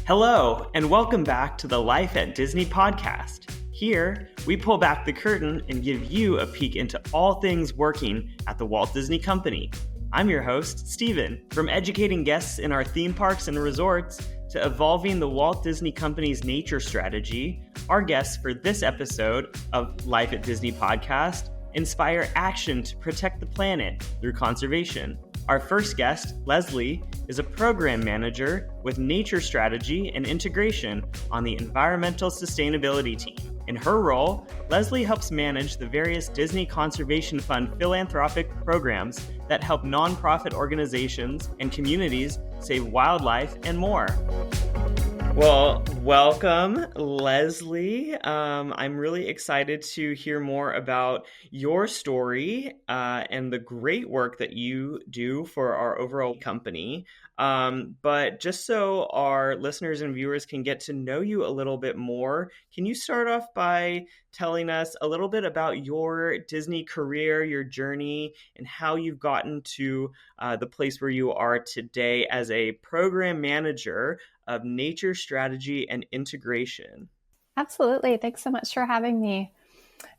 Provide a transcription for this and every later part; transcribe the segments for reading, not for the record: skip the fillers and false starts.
Hello, and welcome back to the Life at Disney podcast. Here, we pull back the curtain and give you a peek into all things working at the Walt Disney Company. I'm your host, Steven. From educating guests in our theme parks and resorts to evolving the Walt Disney Company's nature strategy, our guests for this episode of Life at Disney podcast inspire action to protect the planet through conservation. Our first guest, Leslie, is a program manager with nature strategy and integration on the environmental sustainability team. In her role, Leslie helps manage the various Disney Conservation Fund philanthropic programs that help nonprofit organizations and communities save wildlife and more. Well, welcome, Leslie. I'm really excited to hear more about your story and the great work that you do for our overall company. But just so our listeners and viewers can get to know you a little bit more, can you start off by telling us a little bit about your Disney career, your journey, and how you've gotten to the place where you are today as a program manager of nature strategy and integration? Absolutely. Thanks so much for having me.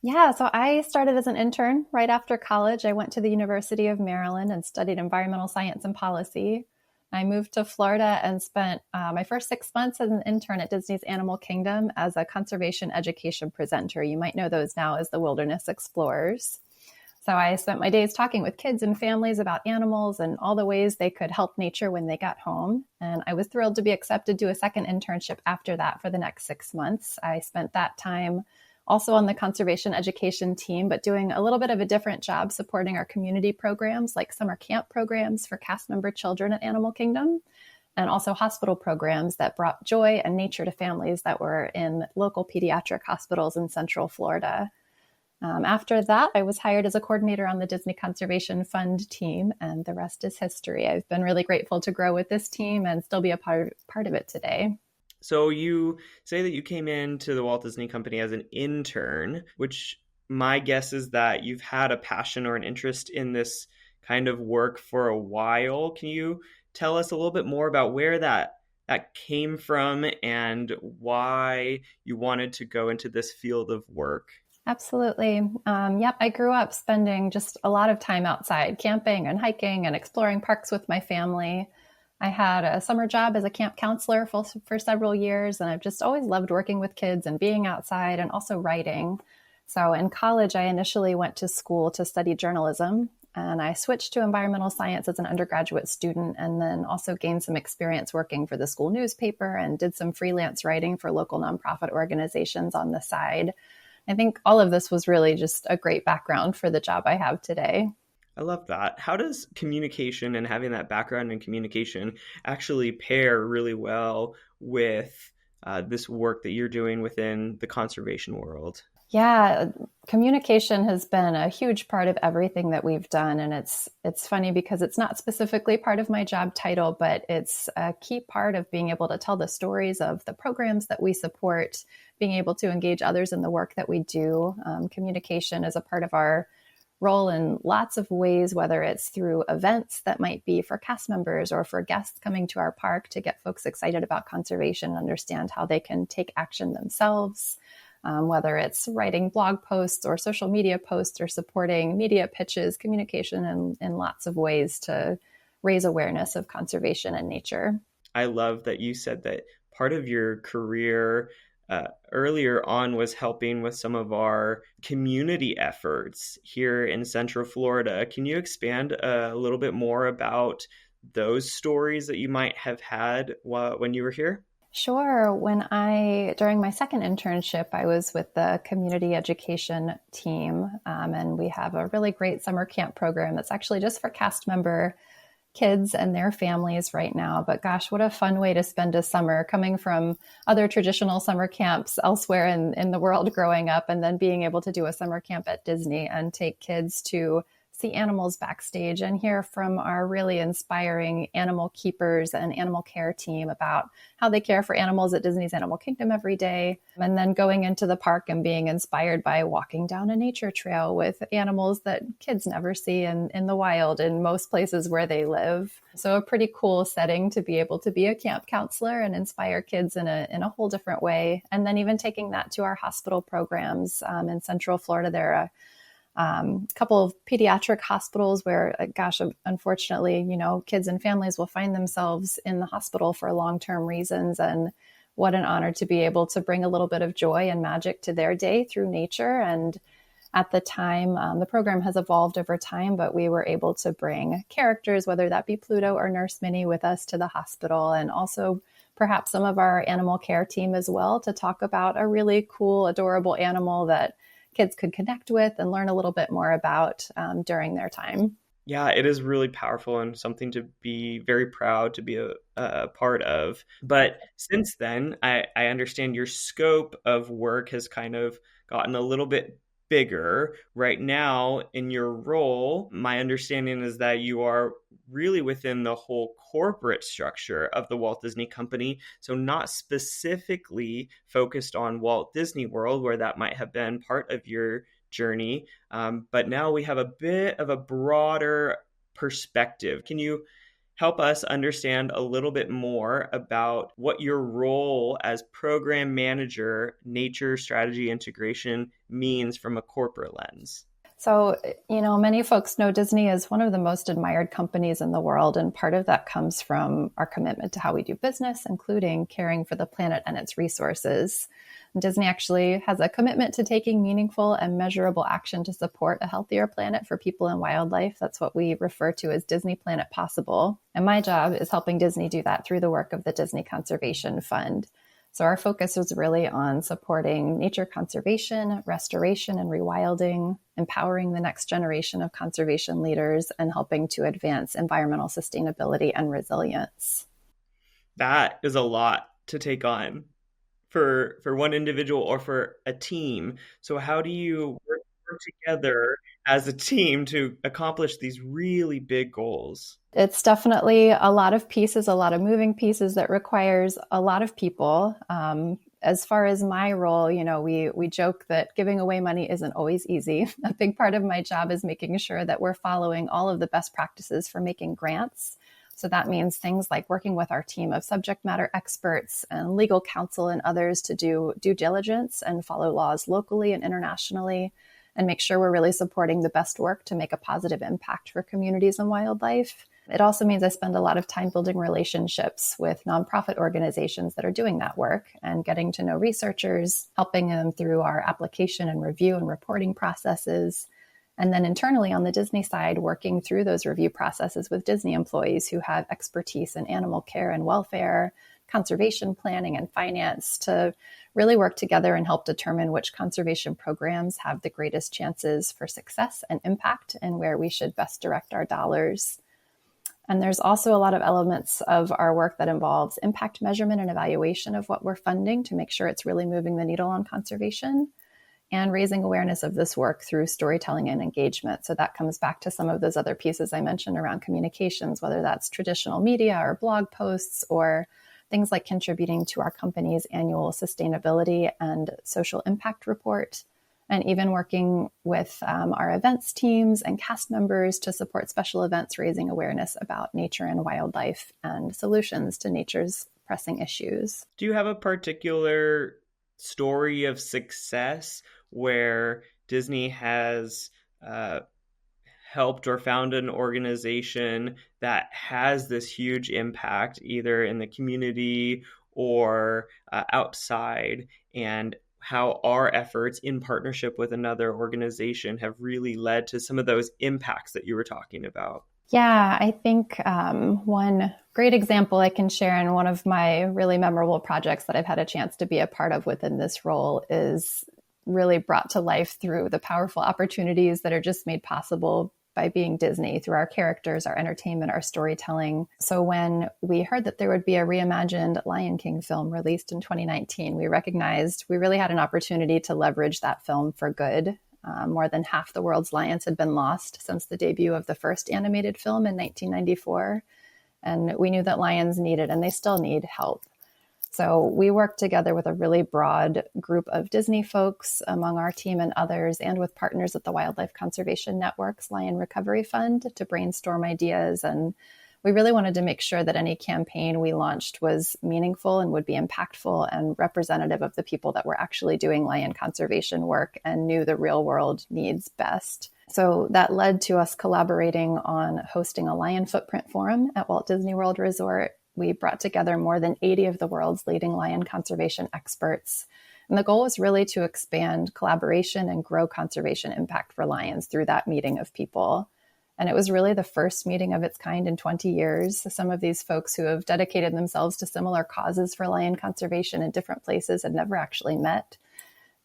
Yeah, so I started as an intern right after college. I went to the University of Maryland and studied environmental science and policy. I moved to Florida and spent my first 6 months as an intern at Disney's Animal Kingdom as a conservation education presenter. You might know those now as the Wilderness Explorers. So I spent my days talking with kids and families about animals and all the ways they could help nature when they got home. And I was thrilled to be accepted to a second internship after that for the next 6 months. I spent that time also on the conservation education team, but doing a little bit of a different job supporting our community programs like summer camp programs for cast member children at Animal Kingdom, and also hospital programs that brought joy and nature to families that were in local pediatric hospitals in Central Florida. After that, I was hired as a coordinator on the Disney Conservation Fund team, and the rest is history. I've been really grateful to grow with this team and still be a part of it today. So you say that you came into the Walt Disney Company as an intern, which my guess is that you've had a passion or an interest in this kind of work for a while. Can you tell us a little bit more about where that came from and why you wanted to go into this field of work? Absolutely. I grew up spending just a lot of time outside, camping and hiking and exploring parks with my family. I had a summer job as a camp counselor for several years, and I've just always loved working with kids and being outside and also writing. So in college, I initially went to school to study journalism, and I switched to environmental science as an undergraduate student, and then also gained some experience working for the school newspaper and did some freelance writing for local nonprofit organizations on the side. I think all of this was really just a great background for the job I have today. I love that. How does communication and having that background in communication actually pair really well with this work that you're doing within the conservation world? Yeah, communication has been a huge part of everything that we've done. And it's funny because it's not specifically part of my job title, but it's a key part of being able to tell the stories of the programs that we support, being able to engage others in the work that we do. Communication is a part of our role in lots of ways, whether it's through events that might be for cast members or for guests coming to our park to get folks excited about conservation and understand how they can take action themselves. Whether it's writing blog posts or social media posts or supporting media pitches, communication in lots of ways to raise awareness of conservation and nature. I love that you said that part of your career earlier on was helping with some of our community efforts here in Central Florida. Can you expand a little bit more about those stories that you might have had when you were here? Sure. During my second internship, I was with the community education team, and we have a really great summer camp program that's actually just for cast member kids and their families right now. But gosh, what a fun way to spend a summer, coming from other traditional summer camps elsewhere in the world growing up, and then being able to do a summer camp at Disney and take kids to see animals backstage and hear from our really inspiring animal keepers and animal care team about how they care for animals at Disney's Animal Kingdom every day. And then going into the park and being inspired by walking down a nature trail with animals that kids never see in the wild in most places where they live. So a pretty cool setting to be able to be a camp counselor and inspire kids in a whole different way. And then even taking that to our hospital programs in Central Florida. There are a couple of pediatric hospitals where, unfortunately, kids and families will find themselves in the hospital for long-term reasons. And what an honor to be able to bring a little bit of joy and magic to their day through nature. And at the time, the program has evolved over time, but we were able to bring characters, whether that be Pluto or Nurse Minnie, with us to the hospital, and also perhaps some of our animal care team as well, to talk about a really cool, adorable animal that kids could connect with and learn a little bit more about during their time. Yeah, it is really powerful and something to be very proud to be a part of. But since then, I understand your scope of work has kind of gotten a little bit bigger. Right now, in your role, my understanding is that you are really within the whole corporate structure of the Walt Disney Company. So not specifically focused on Walt Disney World, where that might have been part of your journey. But now we have a bit of a broader perspective. Can you help us understand a little bit more about what your role as program manager, nature strategy integration means from a corporate lens? So, many folks know Disney is one of the most admired companies in the world. And part of that comes from our commitment to how we do business, including caring for the planet and its resources. And Disney actually has a commitment to taking meaningful and measurable action to support a healthier planet for people and wildlife. That's what we refer to as Disney Planet Possible. And my job is helping Disney do that through the work of the Disney Conservation Fund. So our focus was really on supporting nature conservation, restoration, and rewilding, empowering the next generation of conservation leaders, and helping to advance environmental sustainability and resilience. That is a lot to take on for one individual or for a team. So how do you work together as a team to accomplish these really big goals? It's definitely a lot of pieces, a lot of moving pieces that requires a lot of people. As far as my role, we joke that giving away money isn't always easy. A big part of my job is making sure that we're following all of the best practices for making grants. So that means things like working with our team of subject matter experts and legal counsel and others to do due diligence and follow laws locally and internationally, and make sure we're really supporting the best work to make a positive impact for communities and wildlife. It also means I spend a lot of time building relationships with nonprofit organizations that are doing that work and getting to know researchers, helping them through our application and review and reporting processes. And then internally on the Disney side, working through those review processes with Disney employees who have expertise in animal care and welfare, conservation planning and finance, to really work together and help determine which conservation programs have the greatest chances for success and impact and where we should best direct our dollars. And there's also a lot of elements of our work that involves impact measurement and evaluation of what we're funding to make sure it's really moving the needle on conservation, and raising awareness of this work through storytelling and engagement. So that comes back to some of those other pieces I mentioned around communications, whether that's traditional media or blog posts, or things like contributing to our company's annual sustainability and social impact report, and even working with our events teams and cast members to support special events, raising awareness about nature and wildlife and solutions to nature's pressing issues. Do you have a particular story of success where Disney has helped or found an organization that has this huge impact, either in the community or outside, and how our efforts in partnership with another organization have really led to some of those impacts that you were talking about? Yeah, I think one great example I can share, in one of my really memorable projects that I've had a chance to be a part of within this role, is really brought to life through the powerful opportunities that are just made possible by being Disney, through our characters, our entertainment, our storytelling. So when we heard that there would be a reimagined Lion King film released in 2019, we recognized we really had an opportunity to leverage that film for good. More than half the world's lions had been lost since the debut of the first animated film in 1994. And we knew that lions needed, and they still need, help. So we worked together with a really broad group of Disney folks among our team and others, and with partners at the Wildlife Conservation Network's Lion Recovery Fund to brainstorm ideas. And we really wanted to make sure that any campaign we launched was meaningful and would be impactful and representative of the people that were actually doing lion conservation work and knew the real world needs best. So that led to us collaborating on hosting a Lion Footprint Forum at Walt Disney World Resort. We brought together more than 80 of the world's leading lion conservation experts. And the goal was really to expand collaboration and grow conservation impact for lions through that meeting of people. And it was really the first meeting of its kind in 20 years. Some of these folks who have dedicated themselves to similar causes for lion conservation in different places had never actually met.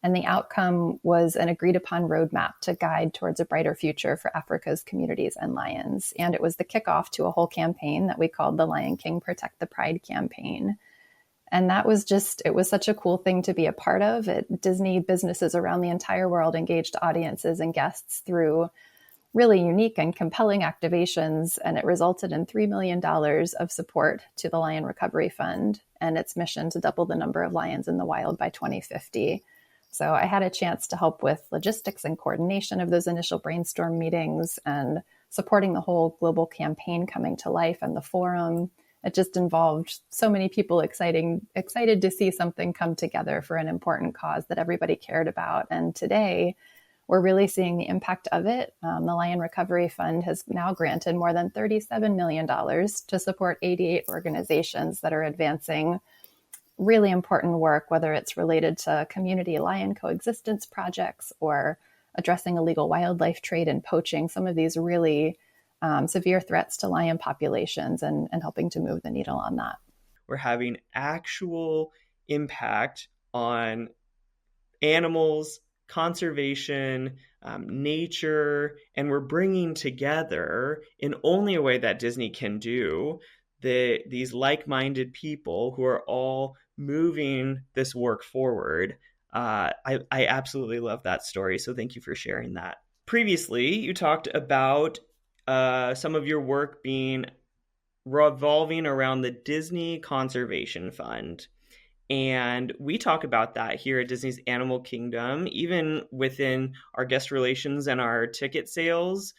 And the outcome was an agreed upon roadmap to guide towards a brighter future for Africa's communities and lions. And it was the kickoff to a whole campaign that we called the Lion King Protect the Pride campaign. And that was it was such a cool thing to be a part of. Disney businesses around the entire world engaged audiences and guests through really unique and compelling activations. And it resulted in $3 million of support to the Lion Recovery Fund and its mission to double the number of lions in the wild by 2050. So I had a chance to help with logistics and coordination of those initial brainstorm meetings and supporting the whole global campaign coming to life and the forum. It just involved so many people excited to see something come together for an important cause that everybody cared about. And today, we're really seeing the impact of it. The Lion Recovery Fund has now granted more than $37 million to support 88 organizations that are advancing really important work, whether it's related to community lion coexistence projects or addressing illegal wildlife trade and poaching, some of these really severe threats to lion populations, and helping to move the needle on that. We're having actual impact on animals, conservation, nature, and we're bringing together, in only a way that Disney can do, these like-minded people who are all moving this work forward. I absolutely love that story, so thank you for sharing that. Previously, you talked about some of your work being revolving around the Disney Conservation Fund. And we talk about that here at Disney's Animal Kingdom, even within our guest relations and our ticket sales.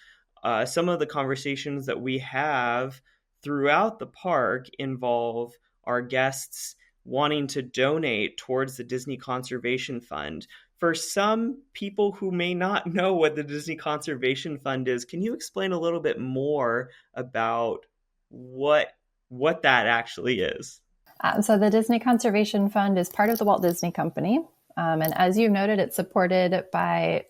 Some of the conversations that we have throughout the park involve our guests wanting to donate towards the Disney Conservation Fund. For some people who may not know what the Disney Conservation Fund is, can you explain a little bit more about what that actually is? So the Disney Conservation Fund is part of the Walt Disney Company. And as you noted, it's supported by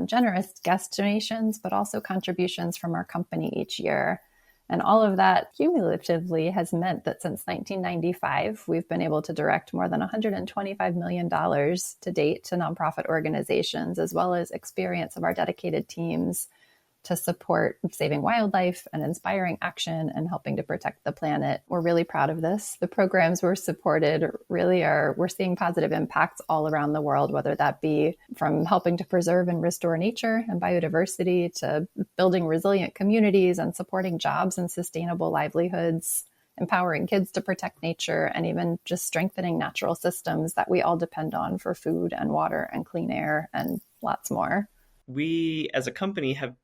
generous guest donations, but also contributions from our company each year. And all of that cumulatively has meant that since 1995, we've been able to direct more than $125 million to date to nonprofit organizations, as well as experience of our dedicated teams to support saving wildlife and inspiring action and helping to protect the planet. We're really proud of this. The programs we're supported we're seeing positive impacts all around the world, whether that be from helping to preserve and restore nature and biodiversity to building resilient communities and supporting jobs and sustainable livelihoods, empowering kids to protect nature, and even just strengthening natural systems that we all depend on for food and water and clean air and lots more. We as a company have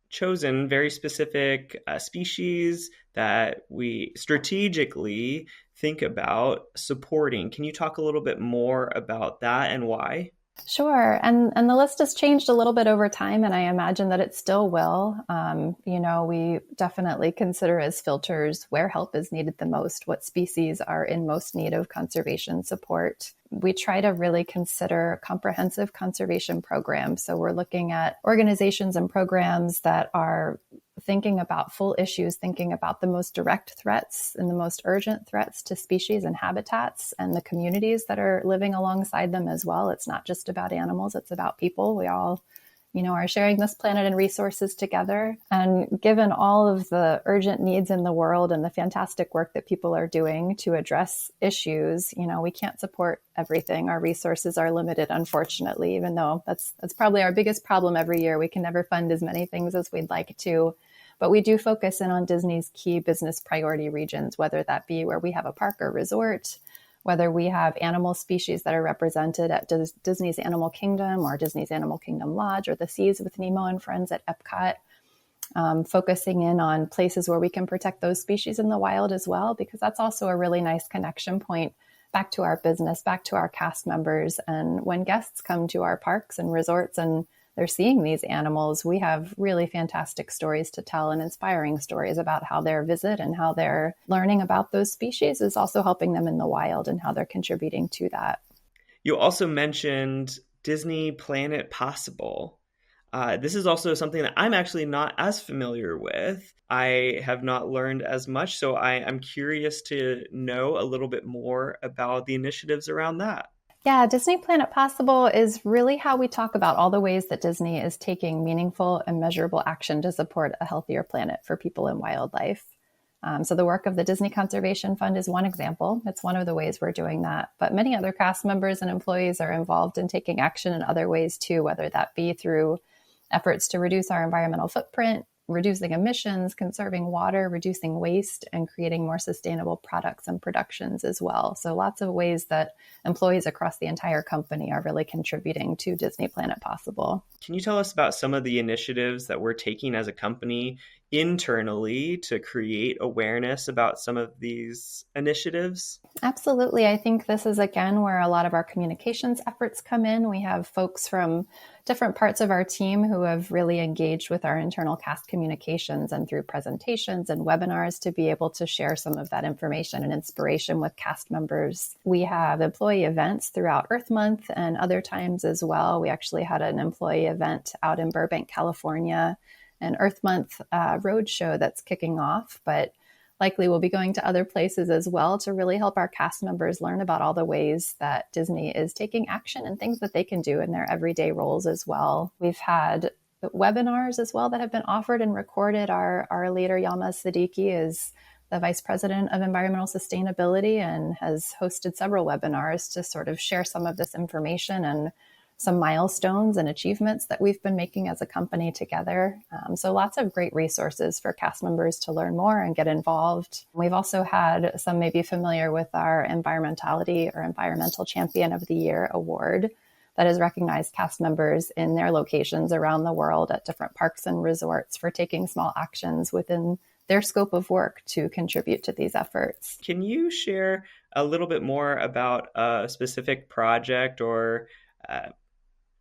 chosen very specific species that we strategically think about supporting. Can you talk a little bit more about that and why? Sure. And the list has changed a little bit over time, and I imagine that it still will. We definitely consider as filters where help is needed the most, what species are in most need of conservation support. We try to really consider comprehensive conservation programs. So we're looking at organizations and programs that are thinking about full issues, thinking about the most direct threats and the most urgent threats to species and habitats and the communities that are living alongside them as well. It's not just about animals, it's about people. We all, are sharing this planet and resources together. And given all of the urgent needs in the world and the fantastic work that people are doing to address issues, we can't support everything. Our resources are limited, unfortunately, even though that's probably our biggest problem every year. We can never fund as many things as we'd like to. But we do focus in on Disney's key business priority regions, whether that be where we have a park or resort, whether we have animal species that are represented at Disney's Animal Kingdom or Disney's Animal Kingdom Lodge, or the Seas with Nemo and Friends at Epcot, focusing in on places where we can protect those species in the wild as well, because that's also a really nice connection point back to our business, back to our cast members. And when guests come to our parks and resorts and they're seeing these animals, we have really fantastic stories to tell and inspiring stories about how their visit and how they're learning about those species is also helping them in the wild and how they're contributing to that. You also mentioned Disney Planet Possible. This is also something that I'm actually not as familiar with. I have not learned as much, so I'm curious to know a little bit more about the initiatives around that. Yeah, Disney Planet Possible is really how we talk about all the ways that Disney is taking meaningful and measurable action to support a healthier planet for people and wildlife. So the work of the Disney Conservation Fund is one example. It's one of the ways we're doing that. But many other cast members and employees are involved in taking action in other ways too, whether that be through efforts to reduce our environmental footprint, reducing emissions, conserving water, reducing waste, and creating more sustainable products and productions as well. So lots of ways that employees across the entire company are really contributing to Disney Planet Possible. Can you tell us about some of the initiatives that we're taking as a company internally to create awareness about some of these initiatives? Absolutely. I think this is, again, where a lot of our communications efforts come in. We have folks from different parts of our team who have really engaged with our internal cast communications and through presentations and webinars to be able to share some of that information and inspiration with cast members. We have employee events throughout Earth Month and other times as well. We actually had an employee event out in Burbank, California, an Earth Month road show that's kicking off, but likely we'll be going to other places as well to really help our cast members learn about all the ways that Disney is taking action and things that they can do in their everyday roles as well. We've had webinars as well that have been offered and recorded. Our leader, Yilmaz Siddiqui, is the Vice President of Environmental Sustainability and has hosted several webinars to sort of share some of this information and some milestones and achievements that we've been making as a company together. So lots of great resources for cast members to learn more and get involved. We've also had some may be familiar with our Environmentality or Environmental Champion of the Year award that has recognized cast members in their locations around the world at different parks and resorts for taking small actions within their scope of work to contribute to these efforts. Can you share a little bit more about a specific project or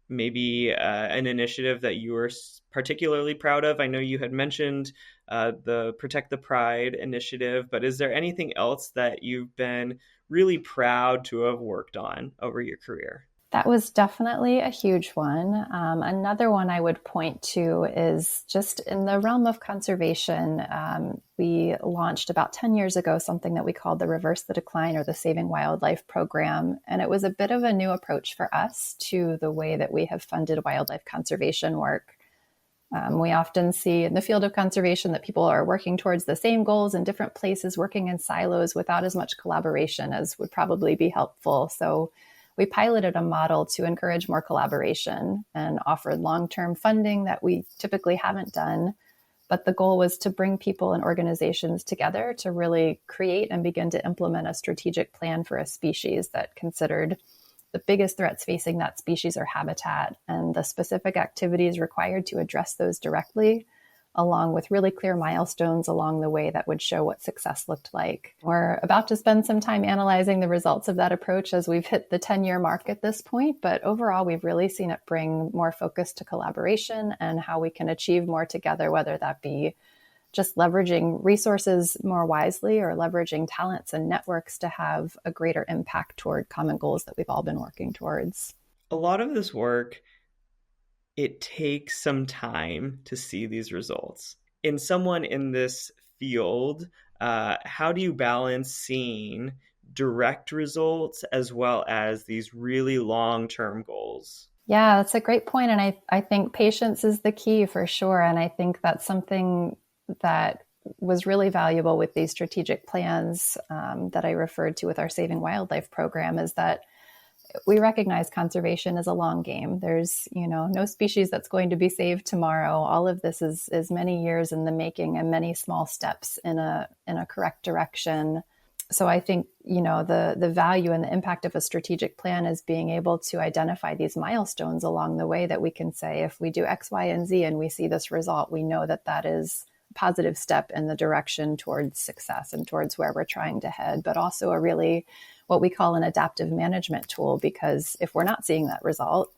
maybe an initiative that you were particularly proud of? I know you had mentioned the Protect the Pride initiative, but is there anything else that you've been really proud to have worked on over your career? That was definitely a huge one. Another one I would point to is just in the realm of conservation. We launched about 10 years ago something that we called the Reverse the Decline or the Saving Wildlife program. And it was a bit of a new approach for us to the way that we have funded wildlife conservation work. We often see in the field of conservation that people are working towards the same goals in different places, working in silos without as much collaboration as would probably be helpful. So we piloted a model to encourage more collaboration and offered long-term funding that we typically haven't done. But the goal was to bring people and organizations together to really create and begin to implement a strategic plan for a species that considered the biggest threats facing that species or habitat and the specific activities required to address those directly, along with really clear milestones along the way that would show what success looked like. We're about to spend some time analyzing the results of that approach as we've hit the 10-year mark at this point, but overall, we've really seen it bring more focus to collaboration and how we can achieve more together, whether that be just leveraging resources more wisely or leveraging talents and networks to have a greater impact toward common goals that we've all been working towards. A lot of this work, it takes some time to see these results. In someone in this field, how do you balance seeing direct results as well as these really long-term goals? Yeah, that's a great point. And I think patience is the key for sure. And I think that's something that was really valuable with these strategic plans that I referred to with our Saving Wildlife program is that we recognize conservation is a long game. There's, no species that's going to be saved tomorrow. All of this is many years in the making and many small steps in a correct direction. So I think, the value and the impact of a strategic plan is being able to identify these milestones along the way that we can say, if we do X, Y, and Z and we see this result, we know that that is a positive step in the direction towards success and towards where we're trying to head, but also a really what we call an adaptive management tool, because if we're not seeing that result,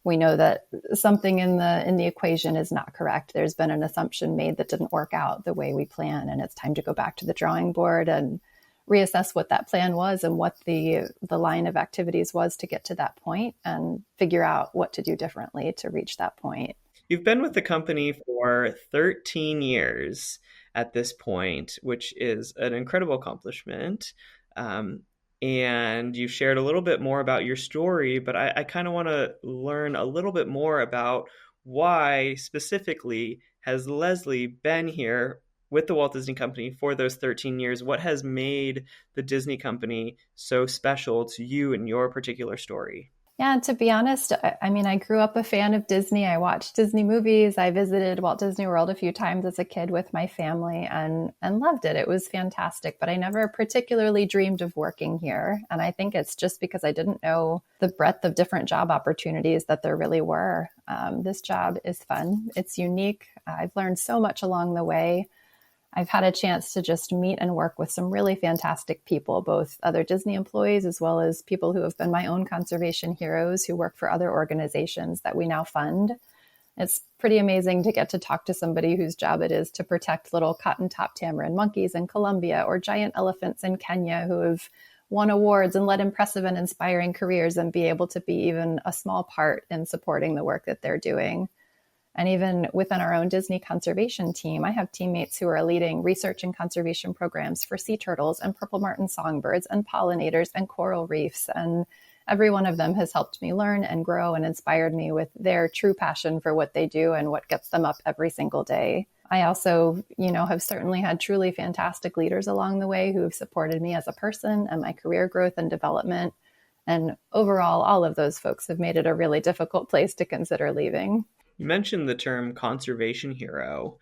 we know that something in the equation is not correct. There's been an assumption made that didn't work out the way we plan, and it's time to go back to the drawing board and reassess what that plan was and what the line of activities was to get to that point and figure out what to do differently to reach that point. You've been with the company for 13 years at this point, which is an incredible accomplishment. And you shared a little bit more about your story, but I kind of want to learn a little bit more about why specifically has Leslie been here with the Walt Disney Company for those 13 years? What has made the Disney Company so special to you and your particular story? Yeah, and to be honest, I grew up a fan of Disney. I watched Disney movies. I visited Walt Disney World a few times as a kid with my family and loved it. It was fantastic, but I never particularly dreamed of working here. And I think it's just because I didn't know the breadth of different job opportunities that there really were. This job is fun. It's unique. I've learned so much along the way. I've had a chance to just meet and work with some really fantastic people, both other Disney employees as well as people who have been my own conservation heroes who work for other organizations that we now fund. It's pretty amazing to get to talk to somebody whose job it is to protect little cotton-top tamarin monkeys in Colombia or giant elephants in Kenya who have won awards and led impressive and inspiring careers and be able to be even a small part in supporting the work that they're doing. And even within our own Disney conservation team, I have teammates who are leading research and conservation programs for sea turtles and purple martin songbirds and pollinators and coral reefs. And every one of them has helped me learn and grow and inspired me with their true passion for what they do and what gets them up every single day. I also, have certainly had truly fantastic leaders along the way who have supported me as a person and my career growth and development. And overall, all of those folks have made it a really difficult place to consider leaving. You mentioned the term conservation hero.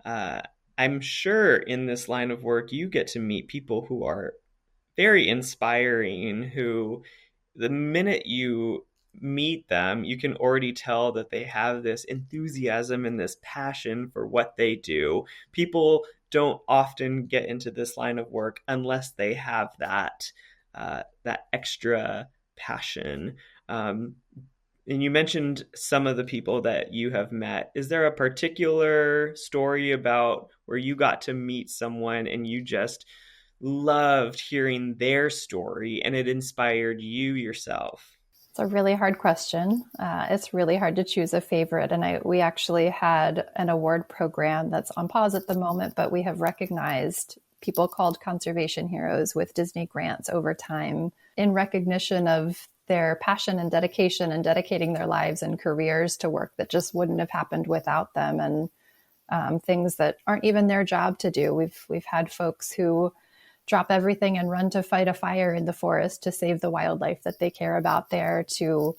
I'm sure in this line of work, you get to meet people who are very inspiring, who the minute you meet them, you can already tell that they have this enthusiasm and this passion for what they do. People don't often get into this line of work unless they have that extra passion. And you mentioned some of the people that you have met. Is there a particular story about where you got to meet someone and you just loved hearing their story and it inspired you yourself? It's a really hard question. It's really hard to choose a favorite. And we actually had an award program that's on pause at the moment, but we have recognized people called conservation heroes with Disney grants over time in recognition of their passion and dedication and dedicating their lives and careers to work that just wouldn't have happened without them, and things that aren't even their job to do. We've had folks who drop everything and run to fight a fire in the forest to save the wildlife that they care about there, to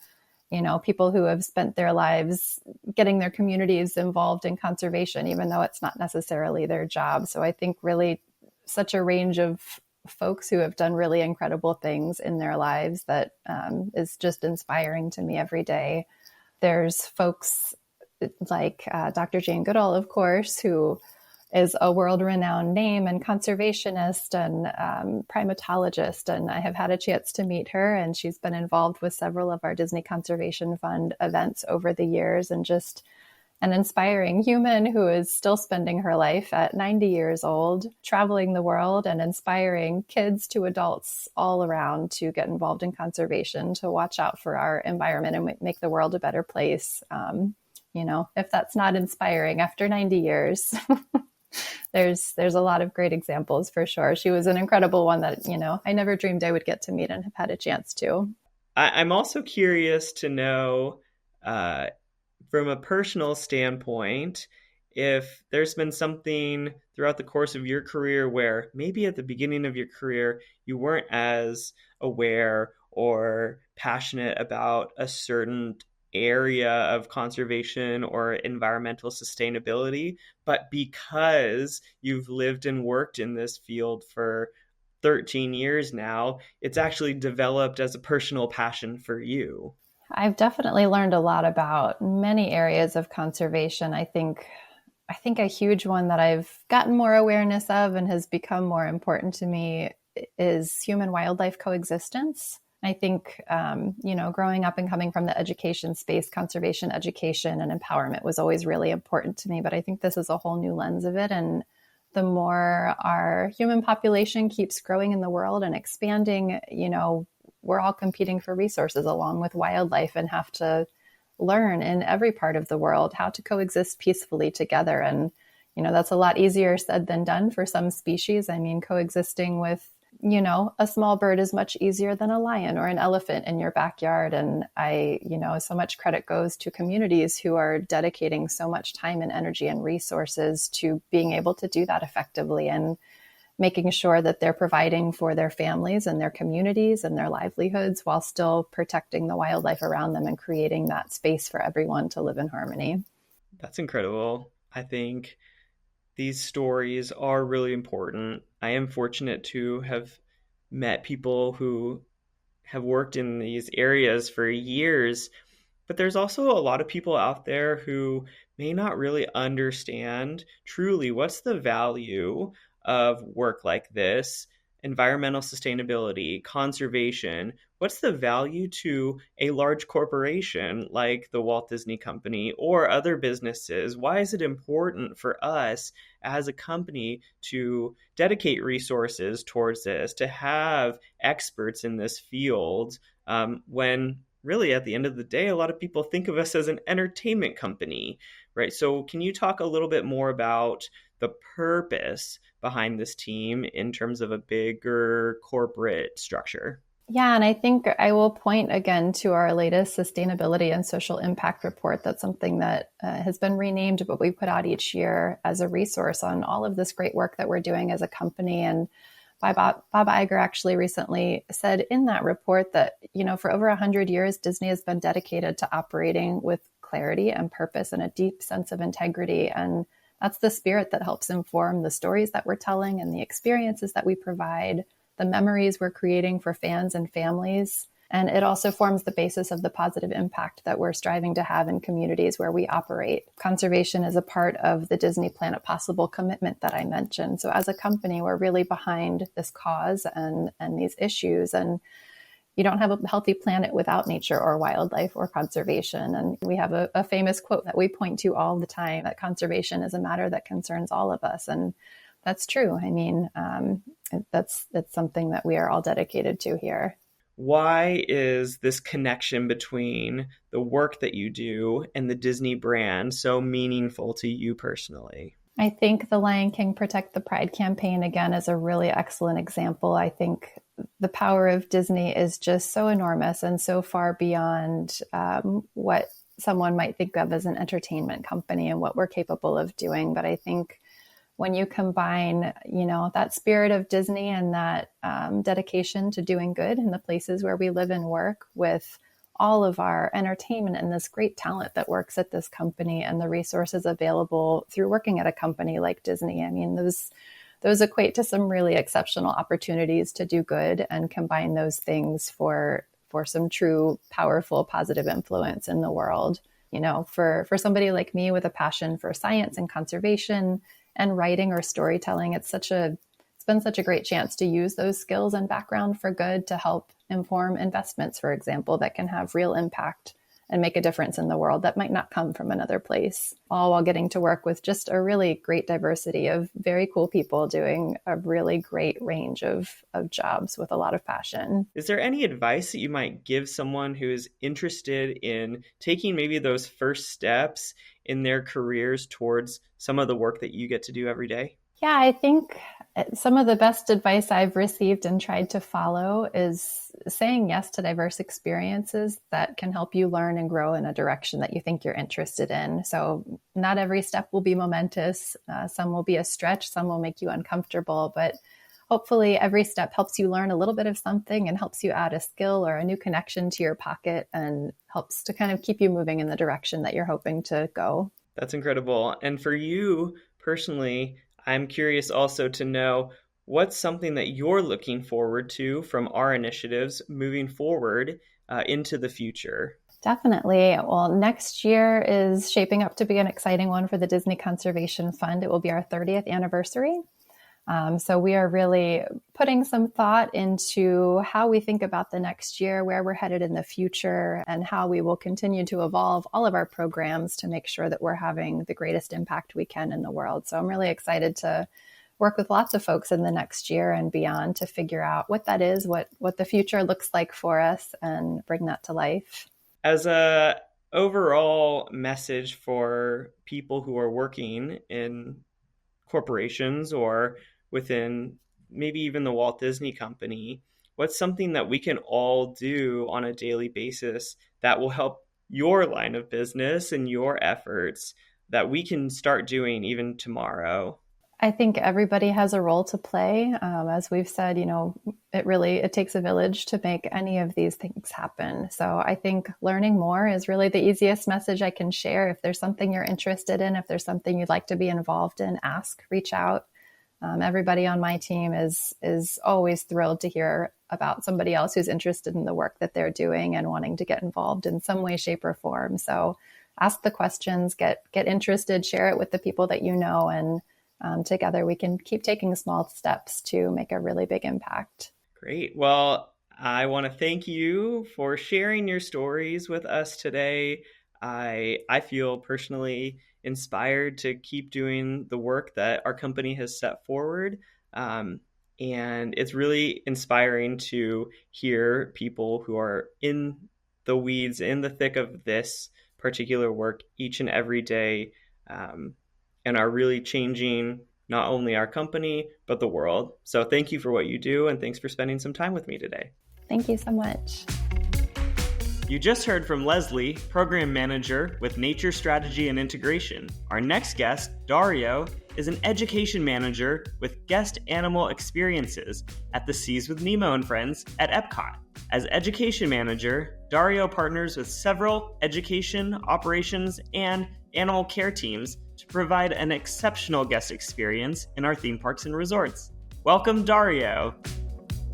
people who have spent their lives getting their communities involved in conservation, even though it's not necessarily their job. So I think really such a range of folks who have done really incredible things in their lives that is just inspiring to me every day. There's folks like Dr. Jane Goodall, of course, who is a world-renowned name and conservationist and primatologist. And I have had a chance to meet her, and she's been involved with several of our Disney Conservation Fund events over the years, and just an inspiring human who is still spending her life at 90 years old, traveling the world and inspiring kids to adults all around to get involved in conservation, to watch out for our environment and make the world a better place. If that's not inspiring after 90 years, there's a lot of great examples for sure. She was an incredible one that, I never dreamed I would get to meet and have had a chance to. I'm also curious to know Uh, from a personal standpoint, if there's been something throughout the course of your career where maybe at the beginning of your career you weren't as aware or passionate about a certain area of conservation or environmental sustainability, but because you've lived and worked in this field for 13 years now, it's actually developed as a personal passion for you. I've definitely learned a lot about many areas of conservation. I think a huge one that I've gotten more awareness of and has become more important to me is human wildlife coexistence. I think, growing up and coming from the education space, conservation education and empowerment was always really important to me. But I think this is a whole new lens of it. And the more our human population keeps growing in the world and expanding, we're all competing for resources along with wildlife and have to learn in every part of the world how to coexist peacefully together. And, that's a lot easier said than done for some species. I mean, coexisting with, a small bird is much easier than a lion or an elephant in your backyard. And so much credit goes to communities who are dedicating so much time and energy and resources to being able to do that effectively and making sure that they're providing for their families and their communities and their livelihoods while still protecting the wildlife around them and creating that space for everyone to live in harmony. That's incredible. I think these stories are really important. I am fortunate to have met people who have worked in these areas for years, but there's also a lot of people out there who may not really understand truly what's the value of work like this, environmental sustainability, conservation. What's the value to a large corporation like the Walt Disney Company or other businesses? Why is it important for us as a company to dedicate resources towards this, to have experts in this field, when really at the end of the day, a lot of people think of us as an entertainment company, right? So can you talk a little bit more about the purpose behind this team in terms of a bigger corporate structure? Yeah, and I think I will point again to our latest sustainability and social impact report. That's something that has been renamed, but we put out each year as a resource on all of this great work that we're doing as a company. And Bob Iger actually recently said in that report that, for over 100 years, Disney has been dedicated to operating with clarity and purpose and a deep sense of integrity. And that's the spirit that helps inform the stories that we're telling and the experiences that we provide, the memories we're creating for fans and families. And it also forms the basis of the positive impact that we're striving to have in communities where we operate. Conservation is a part of the Disney Planet Possible commitment that I mentioned. So as a company, we're really behind this cause and these issues. And you don't have a healthy planet without nature or wildlife or conservation. And we have a famous quote that we point to all the time, that conservation is a matter that concerns all of us. And that's true. I mean, that's something that we are all dedicated to here. Why is this connection between the work that you do and the Disney brand so meaningful to you personally? I think the Lion King Protect the Pride campaign, again, is a really excellent example. I think the power of Disney is just so enormous and so far beyond what someone might think of as an entertainment company and what we're capable of doing. But I think when you combine, that spirit of Disney and that dedication to doing good in the places where we live and work with all of our entertainment and this great talent that works at this company and the resources available through working at a company like Disney, I mean, those equate to some really exceptional opportunities to do good and combine those things for some true, powerful, positive influence in the world. For somebody like me with a passion for science and conservation and writing or storytelling, it's been such a great chance to use those skills and background for good to help inform investments, for example, that can have real impact and make a difference in the world that might not come from another place, all while getting to work with just a really great diversity of very cool people doing a really great range of jobs with a lot of passion. Is there any advice that you might give someone who is interested in taking maybe those first steps in their careers towards some of the work that you get to do every day? Yeah, I think some of the best advice I've received and tried to follow is saying yes to diverse experiences that can help you learn and grow in a direction that you think you're interested in. So, not every step will be momentous. Some will be a stretch, some will make you uncomfortable, but hopefully every step helps you learn a little bit of something and helps you add a skill or a new connection to your pocket and helps to kind of keep you moving in the direction that you're hoping to go. That's incredible. And for you personally, I'm curious also to know what's something that you're looking forward to from our initiatives moving forward into the future. Definitely. Well, next year is shaping up to be an exciting one for the Disney Conservation Fund. It will be our 30th anniversary. So we are really putting some thought into how we think about the next year, where we're headed in the future, and how we will continue to evolve all of our programs to make sure that we're having the greatest impact we can in the world. So I'm really excited to work with lots of folks in the next year and beyond to figure out what that is, what the future looks like for us, and bring that to life. As a overall message for people who are working in corporations or within maybe even the Walt Disney Company, what's something that we can all do on a daily basis that will help your line of business and your efforts that we can start doing even tomorrow? I think everybody has a role to play. As we've said, it takes a village to make any of these things happen. So I think learning more is really the easiest message I can share. If there's something you're interested in, if there's something you'd like to be involved in, ask, reach out. Everybody on my team is always thrilled to hear about somebody else who's interested in the work that they're doing and wanting to get involved in some way, shape, or form. So ask the questions, get interested, share it with the people that you know, and together we can keep taking small steps to make a really big impact. Great. Well, I want to thank you for sharing your stories with us today. I feel personally inspired to keep doing the work that our company has set forward. And it's really inspiring to hear people who are in the weeds, in the thick of this particular work each and every day, and are really changing not only our company, but the world. So thank you for what you do, and thanks for spending some time with me today. Thank you so much. You just heard from Leslie, Program Manager with Nature Strategy and Integration. Our next guest, Dario, is an Education Manager with Guest Animal Experiences at the Seas with Nemo and Friends at Epcot. As Education Manager, Dario partners with several education, operations, and animal care teams to provide an exceptional guest experience in our theme parks and resorts. Welcome, Dario.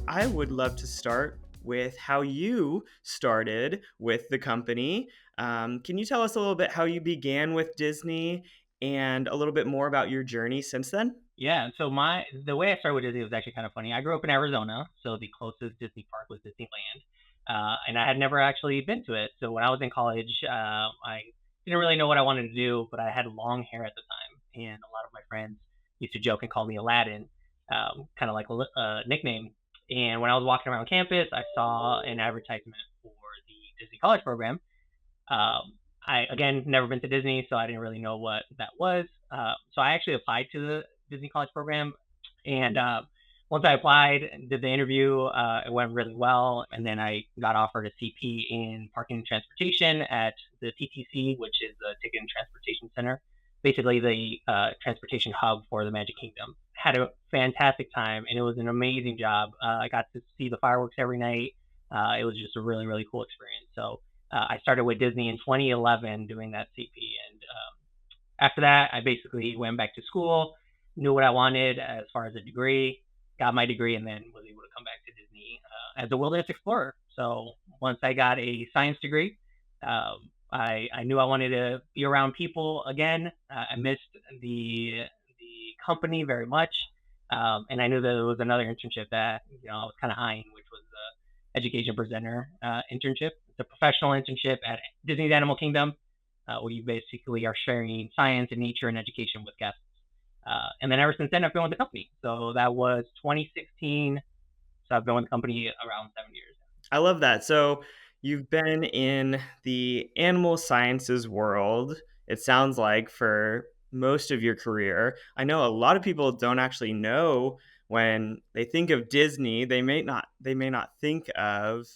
I would love to start with how you started with the company. Can you tell us a little bit how you began with Disney and a little bit more about your journey since then? Yeah, so the way I started with Disney was actually kind of funny. I grew up in Arizona, so the closest Disney park was Disneyland, and I had never actually been to it. So when I was in college, I didn't really know what I wanted to do, but I had long hair at the time, and a lot of my friends used to joke and call me Aladdin, kind of like a nickname. And when I was walking around campus, I saw an advertisement for the Disney College program. I, again, never been to Disney, so I didn't really know what that was. So I actually applied to the Disney College program. And once I applied and did the interview, it went really well. And then I got offered a CP in parking and transportation at the TTC, which is the Ticket and Transportation Center, basically the transportation hub for the Magic Kingdom. Had a fantastic time, and it was an amazing job. I got to see the fireworks every night. It was just a really, really cool experience. So I started with Disney in 2011 doing that CP. And after that, I basically went back to school, knew what I wanted as far as a degree, got my degree, and then was able to come back to Disney as a wilderness explorer. So once I got a science degree, I knew I wanted to be around people again. I missed the company very much. And I knew that there was another internship that I was kind of eyeing, which was the education presenter internship. It's a professional internship at Disney's Animal Kingdom, where you basically are sharing science and nature and education with guests. And then ever since then, I've been with the company. So that was 2016. So I've been with the company around 7 years. I love that. So you've been in the animal sciences world it sounds like, for most of your career. I know a lot of people don't actually know when they think of Disney, they may not think of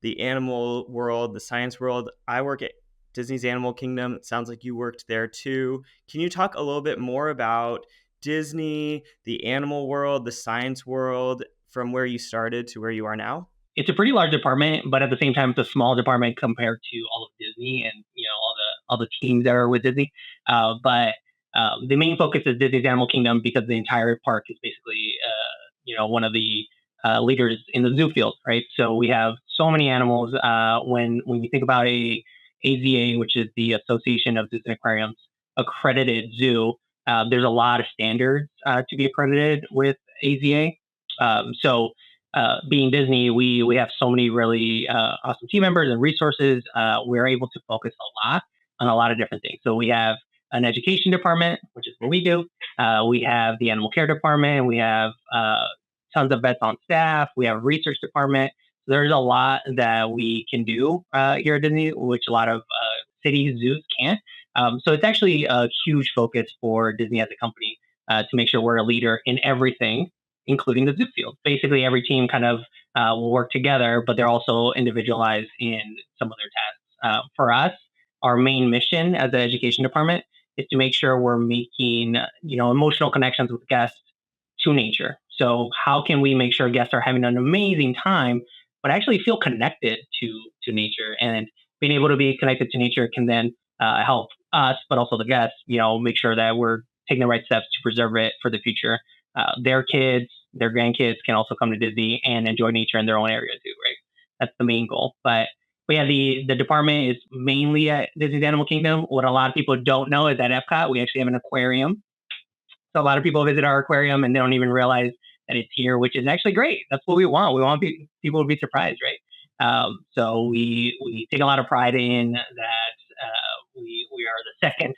the animal world, the science world. I work at Disney's Animal Kingdom. It sounds like you worked there too. Can you talk a little bit more about Disney, the animal world, the science world, from where you started to where you are now? It's a pretty large department, but at the same time, it's a small department compared to all of Disney and all the teams that are with Disney. But the main focus is Disney's Animal Kingdom because the entire park is basically one of the leaders in the zoo field, right? So we have so many animals. When you think about AZA, which is the Association of Zoos and Aquariums accredited zoo, there's a lot of standards to be accredited with AZA. Being Disney, we have so many really awesome team members and resources. We're able to focus a lot on a lot of different things. So we have an education department, which is what we do. We have the animal care department. We have tons of vets on staff. We have a research department. So there's a lot that we can do here at Disney, which a lot of city zoos can't. So it's actually a huge focus for Disney as a company to make sure we're a leader in everything, including the zoo field. Basically, every team kind of will work together, but they're also individualized in some of their tasks. For us, our main mission as an education department is to make sure we're making emotional connections with guests to nature. So how can we make sure guests are having an amazing time, but actually feel connected to nature? And being able to be connected to nature can then help us, but also the guests, make sure that we're taking the right steps to preserve it for the future. Their kids, their grandkids can also come to Disney and enjoy nature in their own area too, right? That's the main goal. But yeah, the department is mainly at Disney's Animal Kingdom. What a lot of people don't know is at Epcot, we actually have an aquarium. So a lot of people visit our aquarium and they don't even realize that it's here, which is actually great. That's what we want. We want people to be surprised, right? So we take a lot of pride in that. We are the second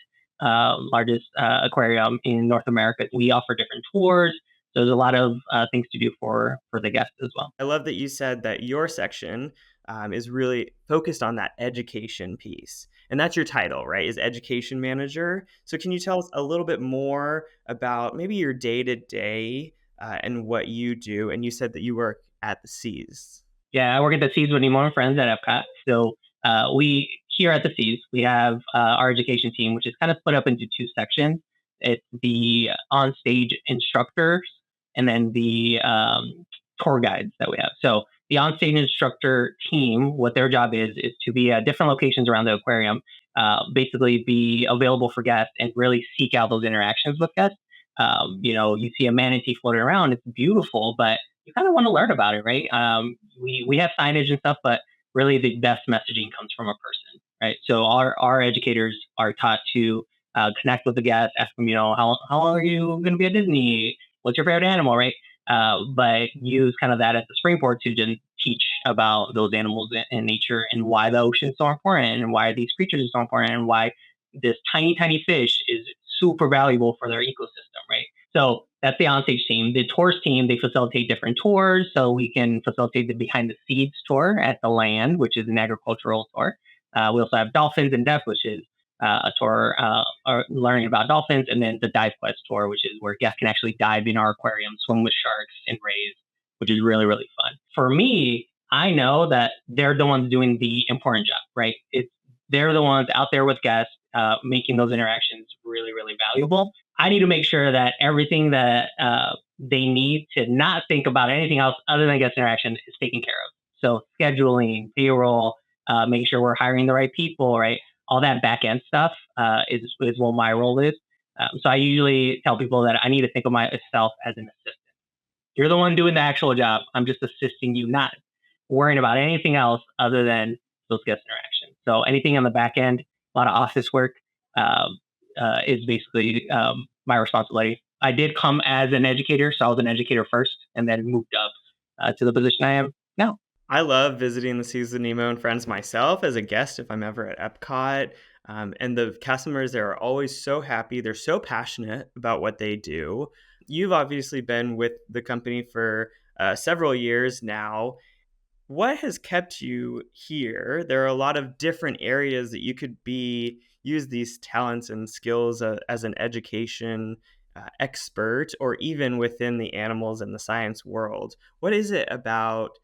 largest aquarium in North America. We offer different tours. So there's a lot of things to do for the guests as well. I love that you said that your section is really focused on that education piece. And that's your title, right? Is education manager. So can you tell us a little bit more about maybe your day to day and what you do? And you said that you work at the Seas. Yeah, I work at the Seas with Nemo and Friends at Epcot. So we here at the Seas, we have our education team, which is kind of split up into two sections. It's the on-stage instructors and then the tour guides that we have. So the on-stage instructor team, what their job is to be at different locations around the aquarium, basically be available for guests and really seek out those interactions with guests. You see a manatee floating around, it's beautiful, but you kind of want to learn about it, right? We have signage and stuff, but really the best messaging comes from a person, right? So our educators are taught to connect with the guests, ask them, how long are you going to be at Disney? What's your favorite animal, right? But use kind of that as the springboard to just teach about those animals and nature and why the ocean is so important and why these creatures are so important and why this tiny, tiny fish is super valuable for their ecosystem, right? So that's the onstage team. The tours team, they facilitate different tours. So we can facilitate the behind the scenes tour at the land, which is an agricultural tour. We also have dolphins in depth, which is a tour or learning about dolphins, and then the dive quest tour, which is where guests can actually dive in our aquarium, swim with sharks and rays, which is really, really fun. For me, I know that they're the ones doing the important job, right? They're the ones out there with guests, making those interactions really, really valuable. I need to make sure that everything that they need to not think about anything else other than guest interaction is taken care of. So scheduling, payroll, making sure we're hiring the right people, right? All that back end stuff is what my role is. So I usually tell people that I need to think of myself as an assistant. You're the one doing the actual job. I'm just assisting you, not worrying about anything else other than those guest interactions. So anything on the back end, a lot of office work is basically my responsibility. I did come as an educator, so I was an educator first and then moved up to the position I am now. I love visiting the Seas of Nemo and Friends myself as a guest if I'm ever at Epcot. And the cast members there are always so happy. They're so passionate about what they do. You've obviously been with the company for several years now. What has kept you here? There are a lot of different areas that you could be use these talents and skills as an education expert, or even within the animals and the science world. What is it about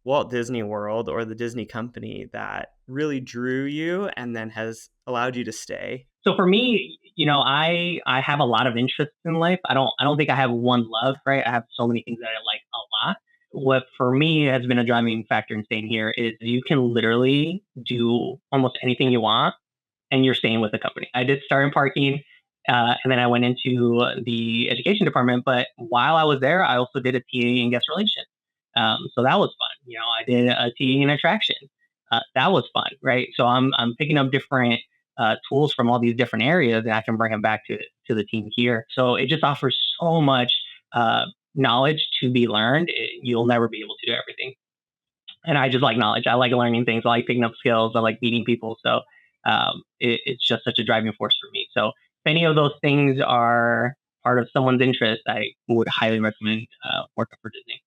Walt Disney World or the Disney Company that really drew you and then has allowed you to stay? So for me, I have a lot of interests in life. I don't think I have one love, right? I have so many things that I like a lot. What for me has been a driving factor in staying here is you can literally do almost anything you want and you're staying with the company. I did start in parking, and then I went into the education department. But while I was there, I also did a TA in guest relations. So that was fun. I did a TA in attraction. That was fun, right? So I'm picking up different tools from all these different areas, and I can bring them back to the team here. So it just offers so much knowledge to be learned. You'll never be able to do everything, and I just like knowledge. I like learning things. I like picking up skills. I like meeting people. So it's just such a driving force for me. So if any of those things are part of someone's interest, I would highly recommend working for Disney.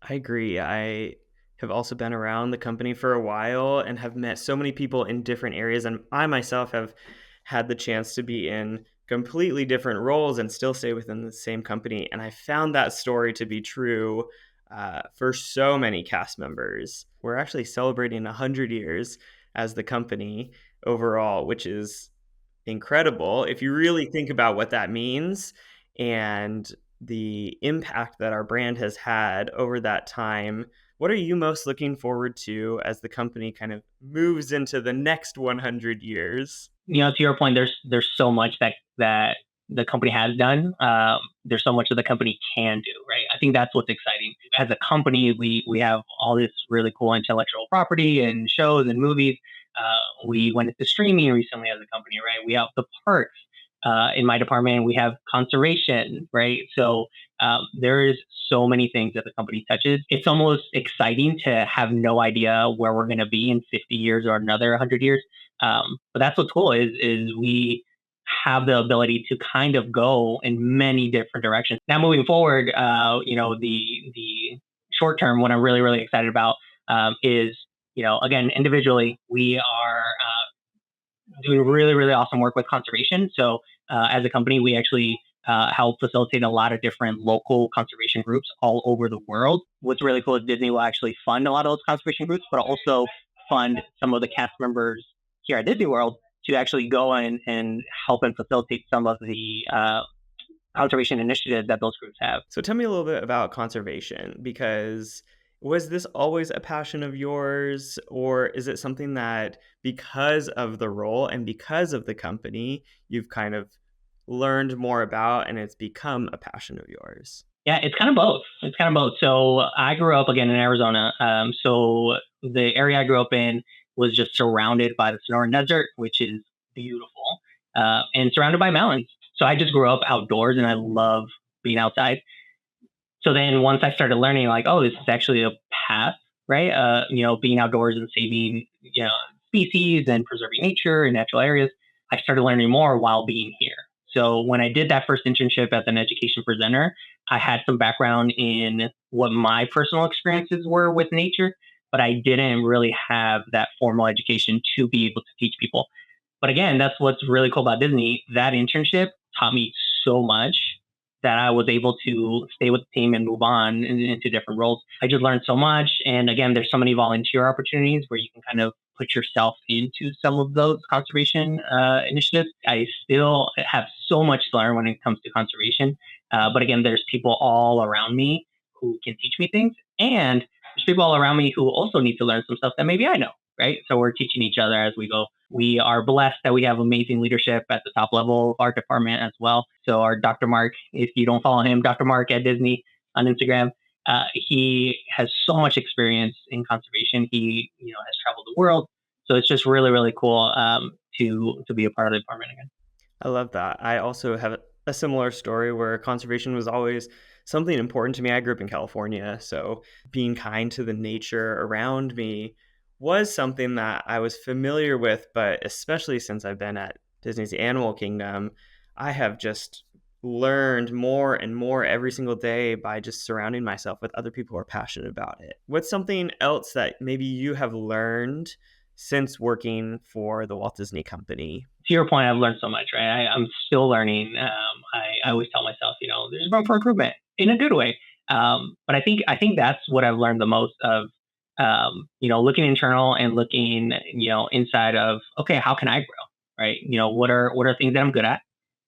I agree. I have also been around the company for a while and have met so many people in different areas. And I myself have had the chance to be in completely different roles and still stay within the same company. And I found that story to be true for so many cast members. We're actually celebrating 100 years as the company overall, which is incredible if you really think about what that means and the impact that our brand has had over that time. What are you most looking forward to as the company kind of moves into the next 100 years? To your point, there's so much that the company has done. There's so much that the company can do, right? I think that's what's exciting. As a company, we have all this really cool intellectual property and shows and movies. We went into streaming recently as a company, right? We have the parks. In my department, we have conservation, right? So there is so many things that the company touches. It's almost exciting to have no idea where we're going to be in 50 years or another 100 years. But that's what's cool is we have the ability to kind of go in many different directions. Now moving forward, the short term, what I'm really, really excited about is, again, individually, we are doing really, really awesome work with conservation. So as a company, we actually help facilitate a lot of different local conservation groups all over the world. What's really cool is Disney will actually fund a lot of those conservation groups, but also fund some of the cast members here at Disney World to actually go in and help and facilitate some of the conservation initiatives that those groups have. So tell me a little bit about conservation, because was this always a passion of yours, or is it something that because of the role and because of the company, you've kind of learned more about and it's become a passion of yours? Yeah, it's kind of both. It's kind of both. So I grew up again in Arizona. So the area I grew up in was just surrounded by the Sonoran Desert, which is beautiful, and surrounded by mountains. So I just grew up outdoors and I love being outside. So then once I started learning, like, oh, this is actually a path, right? Being outdoors and saving, species and preserving nature and natural areas, I started learning more while being here. So when I did that first internship as an education presenter, I had some background in what my personal experiences were with nature, but I didn't really have that formal education to be able to teach people. But again, that's what's really cool about Disney. That internship taught me so much that I was able to stay with the team and move on into different roles. I just learned so much. And again, there's so many volunteer opportunities where you can kind of put yourself into some of those conservation initiatives. I still have so much to learn when it comes to conservation. But again, there's people all around me who can teach me things. And there's people all around me who also need to learn some stuff that maybe I know, right? So we're teaching each other as we go. We are blessed that we have amazing leadership at the top level of our department as well. So our Dr. Mark, if you don't follow him, Dr. Mark at Disney on Instagram, he has so much experience in conservation. He, has traveled the world. So it's just really, really cool to be a part of the department again. I love that. I also have a similar story where conservation was always something important to me. I grew up in California, so being kind to the nature around me was something that I was familiar with, but especially since I've been at Disney's Animal Kingdom, I have just learned more and more every single day by just surrounding myself with other people who are passionate about it. What's something else that maybe you have learned since working for the Walt Disney Company? To your point, I've learned so much, right? I'm still learning. I always tell myself, there's room for improvement in a good way. But I think that's what I've learned the most of, looking internal and looking, inside of, okay, how can I grow, right? What are things that I'm good at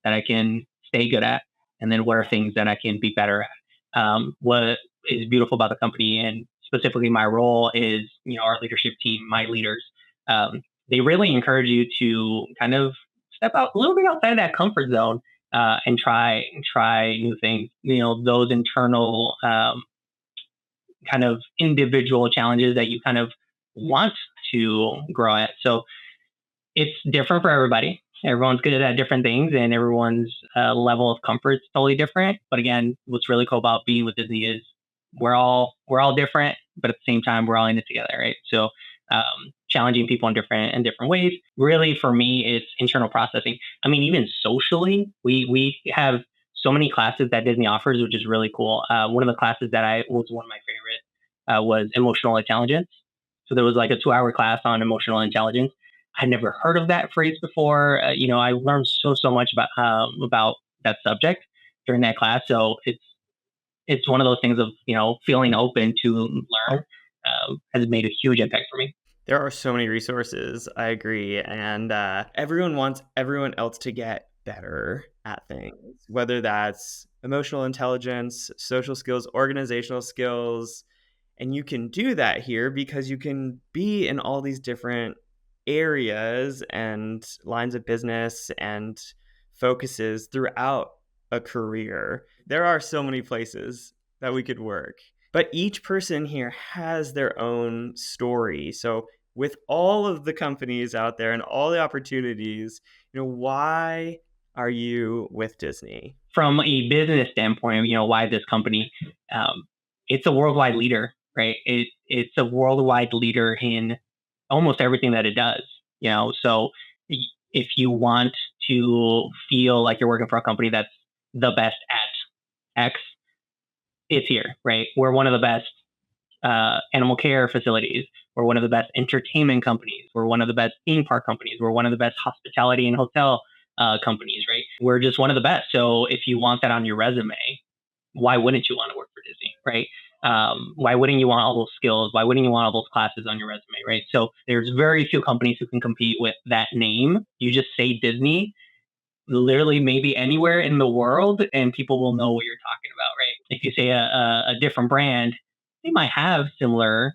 that I can stay good at, and then what are things that I can be better at? What is beautiful about the company and specifically my role is, our leadership team, my leaders. They really encourage you to kind of step out a little bit outside of that comfort zone and try new things. Those internal kind of individual challenges that you kind of want to grow at. So it's different for everybody. Everyone's good at different things, and everyone's level of comfort is totally different. But again, what's really cool about being with Disney is we're all different, but at the same time, we're all in it together, right? So challenging people in different ways. Really, for me, it's internal processing. I mean, even socially, we have so many classes that Disney offers, which is really cool. One of the classes that I was one of my favorite was emotional intelligence. So there was like a 2-hour class on emotional intelligence. I'd never heard of that phrase before. I learned so much about that subject during that class. So it's one of those things of feeling open to learn has made a huge impact for me. There are so many resources. I agree, and everyone wants everyone else to get better at things, whether that's emotional intelligence, social skills, organizational skills, and you can do that here because you can be in all these different areas and lines of business and focuses throughout a career. There are so many places that we could work, but each person here has their own story. So with all of the companies out there and all the opportunities, why are you with Disney? From a business standpoint, why this company? It's a worldwide leader, right? It's a worldwide leader in almost everything that it does. So if you want to feel like you're working for a company that's the best at X, it's here, right? We're one of the best animal care facilities. We're one of the best entertainment companies. We're one of the best theme park companies. We're one of the best hospitality and hotel companies, right? We're just one of the best. So if you want that on your resume, why wouldn't you want to work for Disney, right? Why wouldn't you want all those skills? Why wouldn't you want all those classes on your resume, right? So there's very few companies who can compete with that name. You just say Disney, literally maybe anywhere in the world, and people will know what you're talking about, right? If you say a different brand, they might have similar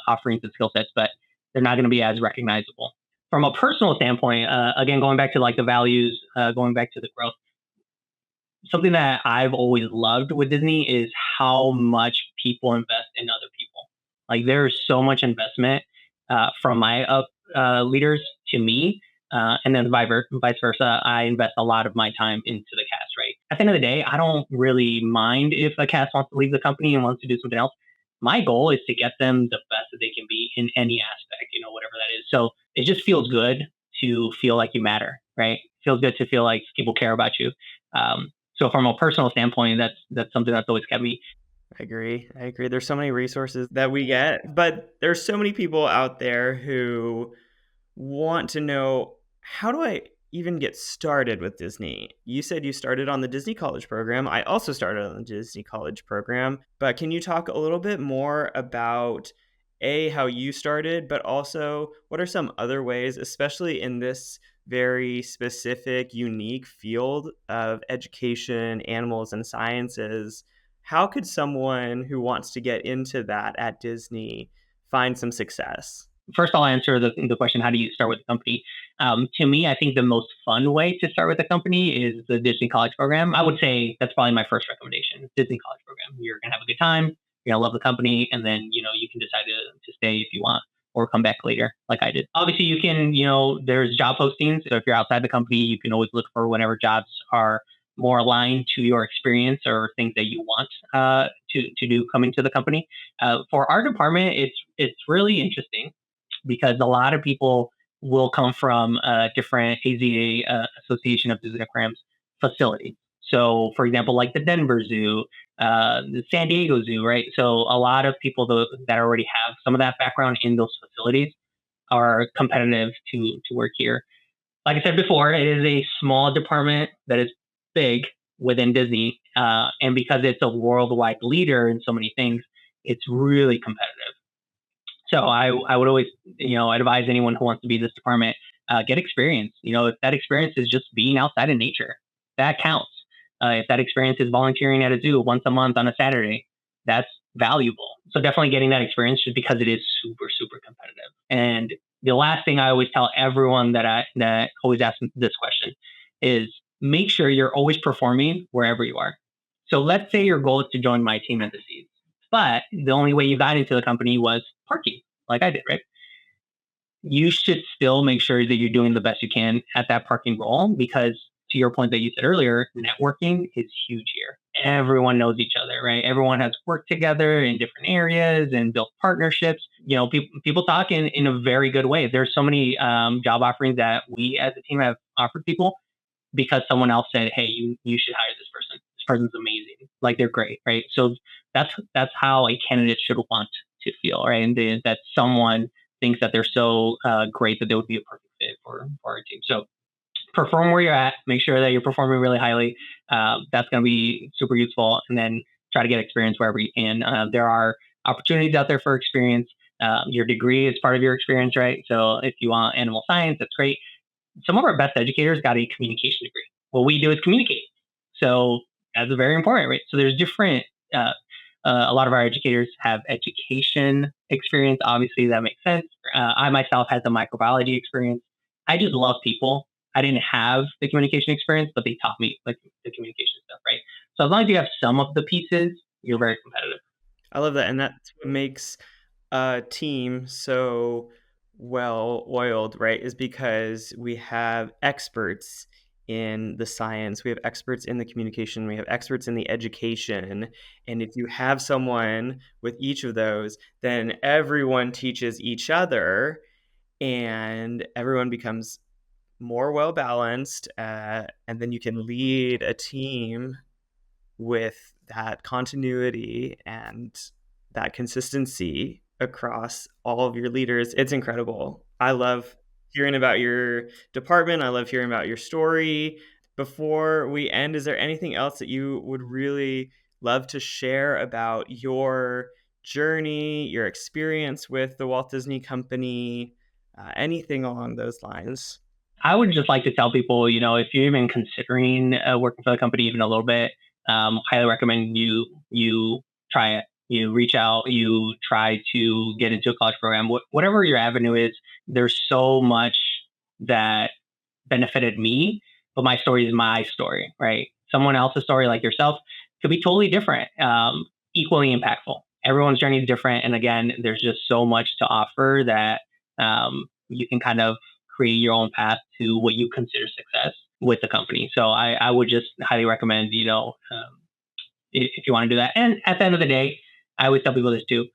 offerings and skill sets, but they're not going to be as recognizable. From a personal standpoint, again, going back to like the values, going back to the growth, something that I've always loved with Disney is how much people invest in other people. Like there's so much investment from my leaders to me, and then vice versa. I invest a lot of my time into the cast, right? At the end of the day, I don't really mind if a cast wants to leave the company and wants to do something else. My goal is to get them the best that they can be in any aspect, whatever that is. So it just feels good to feel like you matter, right? It feels good to feel like people care about you. So from a personal standpoint, that's something that's always kept me. I agree. There's so many resources that we get, but there's so many people out there who want to know, how do I even get started with Disney? You said you started on the Disney College program. I also started on the Disney College program, but can you talk a little bit more about how you started, but also what are some other ways, especially in this very specific, unique field of education, animals, and sciences? How could someone who wants to get into that at Disney find some success? First, I'll answer the question, how do you start with the company? To me, I think the most fun way to start with a company is the Disney College program. I would say that's probably my first recommendation, Disney College program. You're going to have a good time. You're going to love the company. And then, you can decide to stay if you want or come back later like I did. Obviously, you can, there's job postings. So if you're outside the company, you can always look for whenever jobs are more aligned to your experience or things that you want to do coming to the company. For our department, it's really interesting because a lot of people will come from different AZA, Association of Zoo Aquariums facilities. So, for example, like the Denver Zoo, the San Diego Zoo, right? So a lot of people that already have some of that background in those facilities are competitive to work here. Like I said before, it is a small department that is big within Disney. And because it's a worldwide leader in so many things, it's really competitive. So I would always, advise anyone who wants to be in this department, get experience. If that experience is just being outside in nature, that counts. If that experience is volunteering at a zoo once a month on a Saturday, that's valuable. So definitely getting that experience just because it is super, super competitive. And the last thing I always tell everyone that always asks this question is make sure you're always performing wherever you are. So let's say your goal is to join my team at the Seas, but the only way you got into the company was parking, like I did, right? You should still make sure that you're doing the best you can at that parking role, because to your point that you said earlier, networking is huge here. Everyone knows each other, right? Everyone has worked together in different areas and built partnerships. People talk in a very good way. There's so many job offerings that we as a team have offered people because someone else said, hey, you should hire this person. This person's amazing. Like, they're great, right? So that's how a candidate should want to feel, right? And that someone thinks that they're so great that they would be a perfect fit for our team. So perform where you're at. Make sure that you're performing really highly. That's going to be super useful. And then try to get experience wherever you can. There are opportunities out there for experience. Your degree is part of your experience, right? So if you want animal science, that's great. Some of our best educators got a communication degree. What we do is communicate. So that's very important, right? So there's different, a lot of our educators have education experience. Obviously, that makes sense. I myself had the microbiology experience. I just love people. I didn't have the communication experience, but they taught me like the communication stuff, right? So as long as you have some of the pieces, you're very competitive. I love that. And that's what makes a team so well oiled, right? Is because we have experts in the science, we have experts in the communication, we have experts in the education. And if you have someone with each of those, then everyone teaches each other and everyone becomes more well balanced. And then you can lead a team with that continuity and that consistency across all of your leaders. It's incredible. I love hearing about your department. I love hearing about your story. Before we end, is there anything else that you would really love to share about your journey, your experience with the Walt Disney Company, anything along those lines? I would just like to tell people, if you're even considering working for the company even a little bit, highly recommend you try it. You reach out, you try to get into a college program, whatever your avenue is. There's so much that benefited me, but my story is my story, right? Someone else's story, like yourself, could be totally different, equally impactful. Everyone's journey is different. And again, there's just so much to offer that you can kind of create your own path to what you consider success with the company. So I would just highly recommend, if you want to do that. And at the end of the day, I always tell people this too.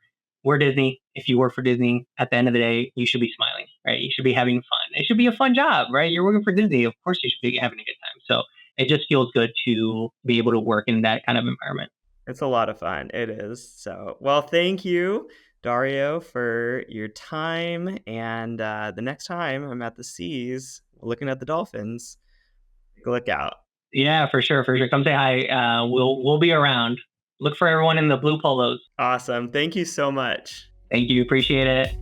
We're Disney. If you work for Disney, at the end of the day, you should be smiling, right? You should be having fun. It should be a fun job, right? You're working for Disney. Of course, you should be having a good time. So it just feels good to be able to work in that kind of environment. It's a lot of fun. It is. So, well, thank you, Dario, for your time. And the next time I'm at the Seas looking at the dolphins, look out. Yeah, for sure. Come say hi. We'll be around. Look for everyone in the blue polos. Awesome. Thank you so much. Thank you. Appreciate it.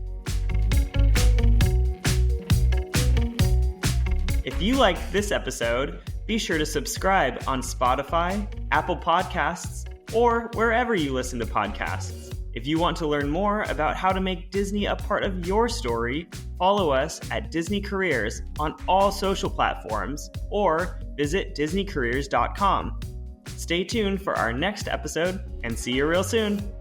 If you liked this episode, be sure to subscribe on Spotify, Apple Podcasts, or wherever you listen to podcasts. If you want to learn more about how to make Disney a part of your story, follow us at Disney Careers on all social platforms or visit DisneyCareers.com. Stay tuned for our next episode and see you real soon.